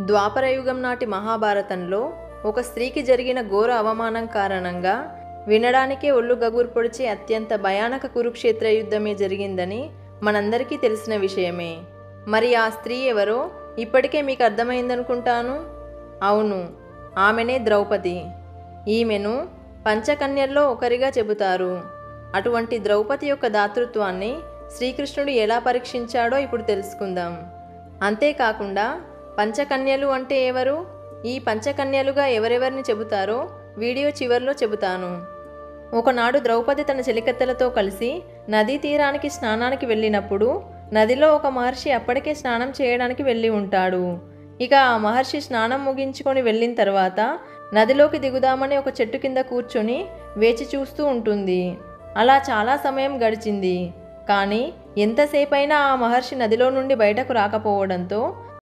ద్వాపరయుగం నాటి మహాభారతంలో ఒక స్త్రీకి జరిగిన ఘోర అవమానం కారణంగా వినడానికే ఒళ్ళు గగురు పొడిచే అత్యంత భయానక కురుక్షేత్ర యుద్ధమే జరిగిందని మనందరికీ తెలిసిన విషయమే. మరి ఆ స్త్రీ ఎవరో ఇప్పటికే మీకు అర్థమైందనుకుంటాను. అవును, ఆమెనే ద్రౌపది. ఈమెను పంచకన్యల్లో ఒకరిగా చెబుతారు. అటువంటి ద్రౌపది యొక్క దాతృత్వాన్ని శ్రీకృష్ణుడు ఎలా పరీక్షించాడో ఇప్పుడు తెలుసుకుందాం. అంతేకాకుండా పంచకన్యలు అంటే ఎవరు, ఈ పంచకన్యలుగా ఎవరెవరిని చెబుతారో వీడియో చివరిలో చెబుతాను. ఒకనాడు ద్రౌపది తన చెలికత్తెలతో కలిసి నదీ తీరానికి స్నానానికి వెళ్ళినప్పుడు నదిలో ఒక మహర్షి అప్పటికే స్నానం చేయడానికి వెళ్ళి ఉంటాడు. ఇక ఆ మహర్షి స్నానం ముగించుకొని వెళ్ళిన తర్వాత నదిలోకి దిగుదామని ఒక చెట్టు కింద కూర్చొని వేచి చూస్తూ ఉంటుంది. అలా చాలా సమయం గడిచింది. కానీ ఎంతసేపైనా ఆ మహర్షి నదిలో నుండి బయటకు రాకపోవడంతో